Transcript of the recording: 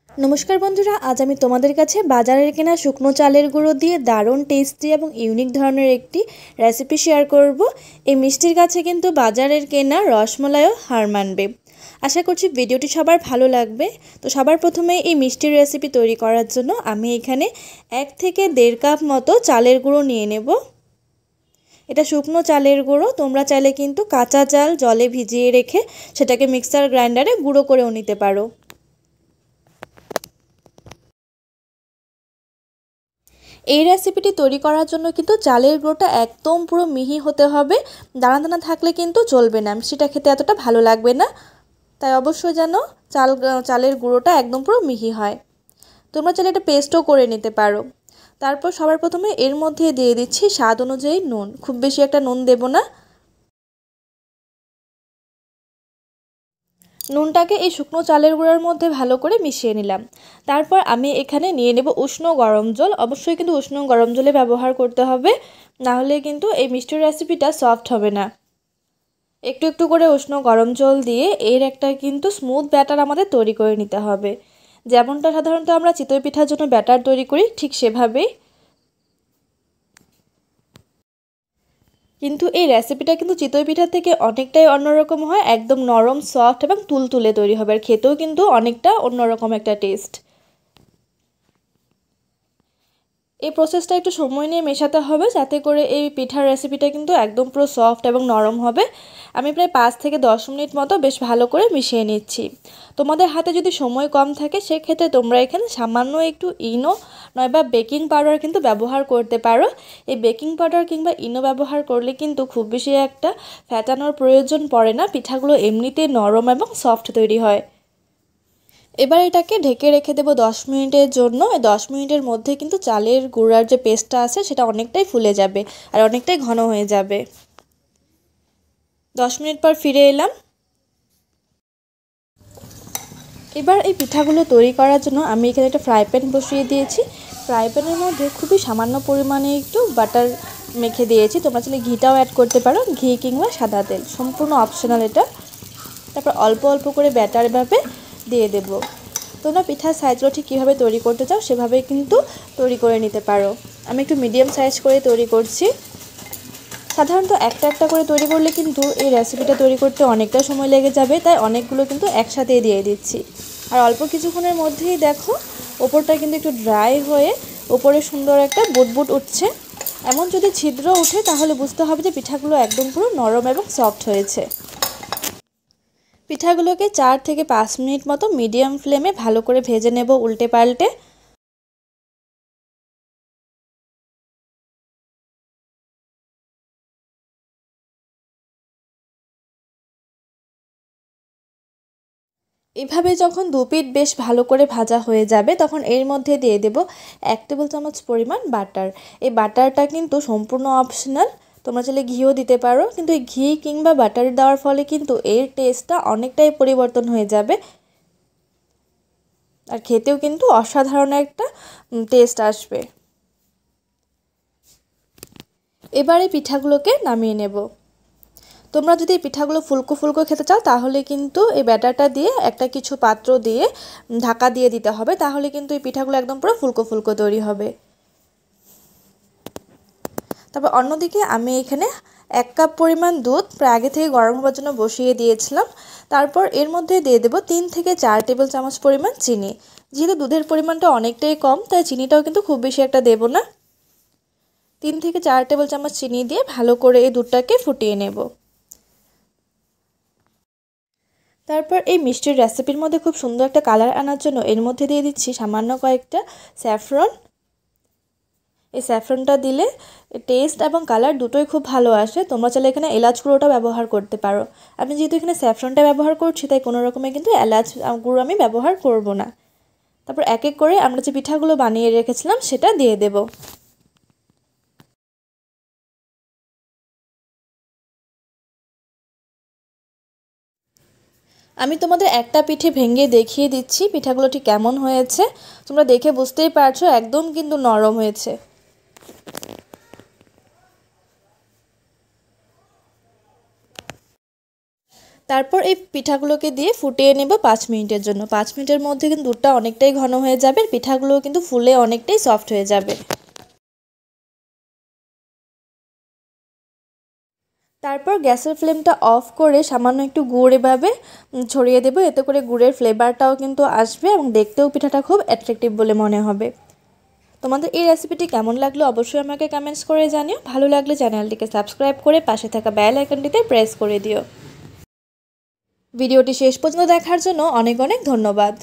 নমস্কার বন্ধুরা, আজ আমি তোমাদের কাছে বাজারের কেনা শুকনো চালের গুঁড়ো দিয়ে দারুণ টেস্টি এবং ইউনিক ধরনের একটি রেসিপি শেয়ার করব। এই মিষ্টির কাছে কিন্তু বাজারের কেনা রসমালাইও হার মানবে। আশা করছি ভিডিওটি সবার ভালো লাগবে। তো সবার প্রথমে এই মিষ্টির রেসিপি তৈরি করার জন্য আমি এখানে 1 থেকে 1.5 কাপ মতো চালের গুঁড়ো নিয়ে নেব। এটা শুকনো চালের গুঁড়ো, তোমরা চাইলে কিন্তু কাঁচা চাল জলে ভিজিয়ে রেখে সেটাকে মিক্সার গ্রাইন্ডারে গুঁড়ো করেও নিতে পারো। এই রেসিপিটি তৈরি করার জন্য কিন্তু চালের গুঁড়োটা একদম পুরো মিহি হতে হবে। দানা দানা থাকলে কিন্তু চলবে না, মিষ্টিটা খেতে এতটা ভালো লাগবে না। তাই অবশ্যই যেন চালের গুঁড়োটা একদম পুরো মিহি হয়। তোমরা চাইলে এটা পেস্টও করে নিতে পারো। তারপর সবার প্রথমে এর মধ্যে দিয়ে দিচ্ছি স্বাদ অনুযায়ী নুন। খুব বেশি একটা নুন দেব না। নুনটাকে এই শুকনো চালের গুঁড়োর মধ্যে ভালো করে মিশিয়ে নিলাম। তারপর আমি এখানে নিয়ে নেব উষ্ণ গরম জল। অবশ্যই কিন্তু উষ্ণ গরম জলে ব্যবহার করতে হবে, না হলে কিন্তু এই মিষ্টির রেসিপিটা সফট হবে না। একটু একটু করে উষ্ণ গরম জল দিয়ে এর একটা কিন্তু স্মুথ ব্যাটার আমাদের তৈরি করে নিতে হবে। যেমনটা সাধারণত আমরা চিতই পিঠার জন্য ব্যাটার তৈরি করি, ঠিক সেভাবেই। কিন্তু এই রেসিপিটা কিন্তু চিতই পিঠার থেকে অনেকটাই অন্যরকম হয়। একদম নরম, সফট এবং তুলতুলে তৈরি হবে, আর খেতেও কিন্তু অনেকটা অন্যরকম একটা টেস্ট। এই প্রসেসটা একটু সময় নিয়ে মেশাতে হবে, যাতে করে এই পিঠার রেসিপিটা কিন্তু একদম পুরো সফট এবং নরম হবে। আমি প্রায় 5 থেকে 10 মিনিট মতো বেশ ভালো করে মিশিয়ে নিচ্ছি। তোমাদের হাতে যদি সময় কম থাকে সেক্ষেত্রে তোমরা এখানে সামান্য একটু ইনো নয়বা বেকিং পাউডার কিন্তু ব্যবহার করতে পারো। এই বেকিং পাউডার কিংবা ইনো ব্যবহার করলে কিন্তু খুব বেশি একটা ফ্যাটানোর প্রয়োজন পড়ে না, পিঠাগুলো এমনিতেই নরম এবং সফট তৈরি হয়। এবার এটাকে ঢেকে রেখে দেবো 10 মিনিটের জন্য। এই 10 মিনিটের মধ্যে কিন্তু চালের গুঁড়ার যে পেস্টটা আছে সেটা অনেকটাই ফুলে যাবে আর অনেকটাই ঘন হয়ে যাবে। 10 মিনিট পর ফিরে এলাম। এবার এই পিঠাগুলো তৈরি করার জন্য আমি এখানে একটা ফ্রাই প্যান বসিয়ে দিয়েছি। ফ্রাই প্যানের মধ্যে খুবই সামান্য পরিমাণে একটু বাটার মেখে দিয়েছি। তোমরা চাইলে ঘিটাও অ্যাড করতে পারো, ঘি কিংবা সাদা তেল, সম্পূর্ণ অপশনাল এটা। তারপর অল্প অল্প করে ব্যাটার ভাবে দিয়ে দেবো। তোমরা পিঠার সাইজগুলো ঠিক কীভাবে তৈরি করতে চাও সেভাবেই কিন্তু তৈরি করে নিতে পারো। আমি একটু মিডিয়াম সাইজ করে তৈরি করছি। সাধারণত একটা একটা করে তৈরি করলে কিন্তু এই রেসিপিটা তৈরি করতে অনেকটা সময় লেগে যাবে, তাই অনেকগুলো কিন্তু একসাথেই দিয়ে দিচ্ছি। আর অল্প কিছুক্ষণের মধ্যেই দেখো ওপরটা কিন্তু একটু ড্রাই হয়ে ওপরে সুন্দর একটা বুটবুট উঠছে। এমন যদি ছিদ্র ওঠে তাহলে বুঝতে হবে যে পিঠাগুলো একদম পুরো নরম এবং সফট হয়েছে। পিঠাগুলোকে 4 থেকে 5 মিনিট মতো মিডিয়াম ফ্লেমে ভালো করে ভেজে নেব উল্টে পাল্টে। এভাবে যখন দুপিঠ বেশ ভালো করে ভাজা হয়ে যাবে তখন এর মধ্যে দিয়ে দেব 1 টেবিল চামচ পরিমাণ বাটার। এই বাটারটা কিন্তু সম্পূর্ণ অপশনাল, তোমরা চাইলে ঘিও দিতে পারো, কিন্তু এই ঘি কিংবা বাটার দেওয়ার ফলে কিন্তু এর টেস্টটা অনেকটাই পরিবর্তন হয়ে যাবে আর খেতেও কিন্তু অসাধারণ একটা টেস্ট আসবে। এবারে পিঠাগুলোকে নামিয়ে নেব। তোমরা যদি এই পিঠাগুলো ফুলকো ফুলকো খেতে চাও তাহলে কিন্তু এই ব্যাটারটা দিয়ে একটা কিছু পাত্র দিয়ে ঢাকা দিয়ে দিতে হবে, তাহলে কিন্তু এই পিঠাগুলো একদম পুরো ফুলকো ফুলকো তৈরি হবে। তারপর অন্যদিকে আমি এখানে 1 কাপ পরিমাণ দুধ প্রায় আগে থেকে গরম হওয়ার জন্য বসিয়ে দিয়েছিলাম। তারপর এর মধ্যে দিয়ে দেব 3 থেকে 4 টেবিল চামচ পরিমাণ চিনি। যেহেতু দুধের পরিমাণটা অনেকটাই কম তাই চিনিটাও কিন্তু খুব বেশি একটা দেব না। 3 থেকে 4 টেবিল চামচ চিনি দিয়ে ভালো করে এই দুধটাকে ফুটিয়ে নেব। তারপর এই মিষ্টির রেসিপির মধ্যে খুব সুন্দর একটা কালার আনার জন্য এর মধ্যে দিয়ে দিচ্ছি সামান্য কয়েকটা স্যাফরন। এই স্যাফরনটা দিলে টেস্ট এবং কালার দুটোই খুব ভালো আসে। তোমরা চাইলে এখানে এলাচ গুঁড়োটা ব্যবহার করতে পারো। আমি যেহেতু এখানে স্যাফরনটা ব্যবহার করছি তাই কোনো রকমের কিন্তু এলাচ গুঁড়ো আমি ব্যবহার করব না। তারপর এক এক করে আমরা যে পিঠাগুলো বানিয়ে রেখেছিলাম সেটা দিয়ে দেব। আমি তোমাদের একটা পিঠে ভেঙে দেখিয়ে দিচ্ছি পিঠাগুলো ঠিক কেমন হয়েছে। তোমরা দেখে বুঝতেই পারছো একদম কিন্তু নরম হয়েছে। তারপর এই পিঠাগুলোকে দিয়ে ফুটিয়ে নেব 5 মিনিটের জন্য। 5 মিনিটের মধ্যে কিন্তু দুধটা অনেকটাই ঘন হয়ে যাবে, পিঠাগুলোও কিন্তু ফুলে অনেকটাই সফট হয়ে যাবে। তারপর গ্যাসের ফ্লেমটা অফ করে সামান্য একটু গুড় এভাবে ছড়িয়ে দেবো, এতে করে গুড়ের ফ্লেভারটাও কিন্তু আসবে এবং দেখতেও পিঠাটা খুব অ্যাট্রাকটিভ বলে মনে হবে। তোমাদের এই রেসিপিটি কেমন লাগলো অবশ্যই আমাকে কমেন্টস করে জানিও। ভালো লাগলে চ্যানেলটিকে সাবস্ক্রাইব করে পাশে থাকা বেল আইকনটিতে প্রেস করে দিও। ভিডিওটি শেষ পর্যন্ত দেখার জন্য অনেক অনেক ধন্যবাদ।